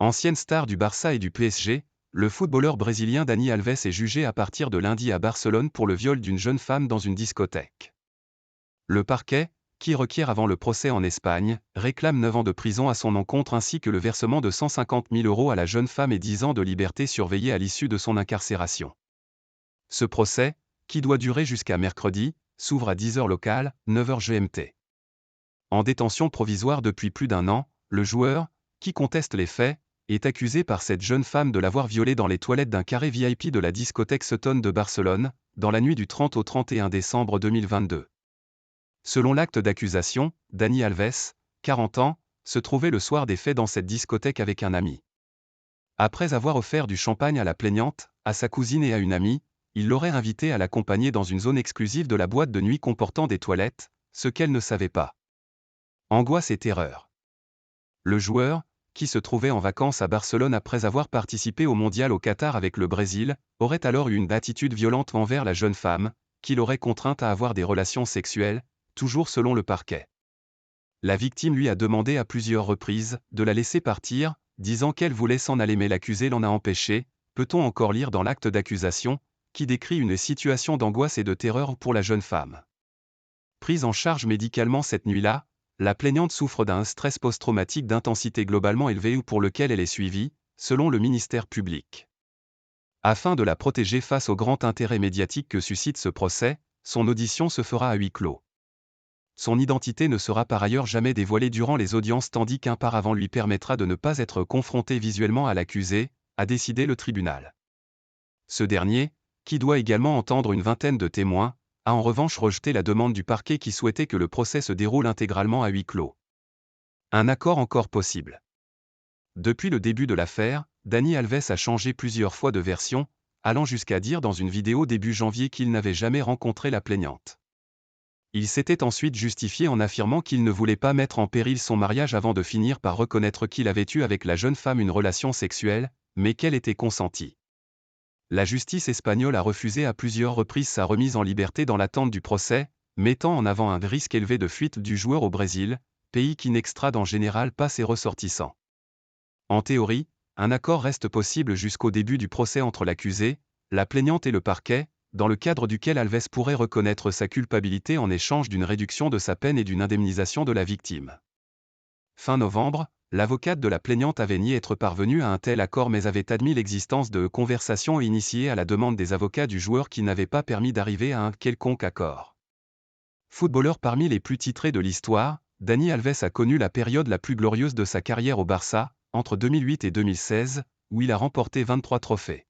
Ancienne star du Barça et du PSG, le footballeur brésilien Dani Alves est jugé à partir de lundi à Barcelone pour le viol d'une jeune femme dans une discothèque. Le parquet, qui requiert avant le procès en Espagne, réclame 9 ans de prison à son encontre ainsi que le versement de 150 000 € à la jeune femme et 10 ans de liberté surveillée à l'issue de son incarcération. Ce procès, qui doit durer jusqu'à mercredi, s'ouvre à 10 h locales, 9 h GMT. En détention provisoire depuis plus d'un an, le joueur, qui conteste les faits, est accusé par cette jeune femme de l'avoir violée dans les toilettes d'un carré VIP de la discothèque Sutton de Barcelone, dans la nuit du 30 au 31 décembre 2022. Selon l'acte d'accusation, Dani Alves, 40 ans, se trouvait le soir des faits dans cette discothèque avec un ami. Après avoir offert du champagne à la plaignante, à sa cousine et à une amie, il l'aurait invitée à l'accompagner dans une zone exclusive de la boîte de nuit comportant des toilettes, ce qu'elle ne savait pas. Angoisse et terreur. Le joueur, qui se trouvait en vacances à Barcelone après avoir participé au mondial au Qatar avec le Brésil, aurait alors eu une attitude violente envers la jeune femme, qui l'aurait contrainte à avoir des relations sexuelles, toujours selon le parquet. La victime lui a demandé à plusieurs reprises de la laisser partir, disant qu'elle voulait s'en aller mais l'accusé l'en a empêché, peut-on encore lire dans l'acte d'accusation, qui décrit une situation d'angoisse et de terreur pour la jeune femme. Prise en charge médicalement cette nuit-là, la plaignante souffre d'un stress post-traumatique d'intensité globalement élevée pour lequel elle est suivie, selon le ministère public. Afin de la protéger face au grand intérêt médiatique que suscite ce procès, son audition se fera à huis clos. Son identité ne sera par ailleurs jamais dévoilée durant les audiences tandis qu'un paravent lui permettra de ne pas être confronté visuellement à l'accusé, a décidé le tribunal. Ce dernier, qui doit également entendre une vingtaine de témoins, a en revanche rejeté la demande du parquet qui souhaitait que le procès se déroule intégralement à huis clos. Un accord encore possible. Depuis le début de l'affaire, Dani Alves a changé plusieurs fois de version, allant jusqu'à dire dans une vidéo début janvier qu'il n'avait jamais rencontré la plaignante. Il s'était ensuite justifié en affirmant qu'il ne voulait pas mettre en péril son mariage avant de finir par reconnaître qu'il avait eu avec la jeune femme une relation sexuelle, mais qu'elle était consentie. La justice espagnole a refusé à plusieurs reprises sa remise en liberté dans l'attente du procès, mettant en avant un risque élevé de fuite du joueur au Brésil, pays qui n'extrade en général pas ses ressortissants. En théorie, un accord reste possible jusqu'au début du procès entre l'accusé, la plaignante et le parquet, dans le cadre duquel Alves pourrait reconnaître sa culpabilité en échange d'une réduction de sa peine et d'une indemnisation de la victime. Fin novembre, l'avocate de la plaignante avait nié être parvenue à un tel accord mais avait admis l'existence de conversations initiées à la demande des avocats du joueur qui n'avaient pas permis d'arriver à un quelconque accord. Footballeur parmi les plus titrés de l'histoire, Dani Alves a connu la période la plus glorieuse de sa carrière au Barça, entre 2008 et 2016, où il a remporté 23 trophées.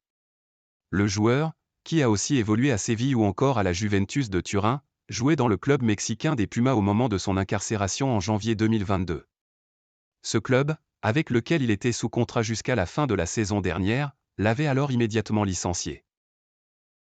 Le joueur, qui a aussi évolué à Séville ou encore à la Juventus de Turin, jouait dans le club mexicain des Pumas au moment de son incarcération en janvier 2022. Ce club, avec lequel il était sous contrat jusqu'à la fin de la saison dernière, l'avait alors immédiatement licencié.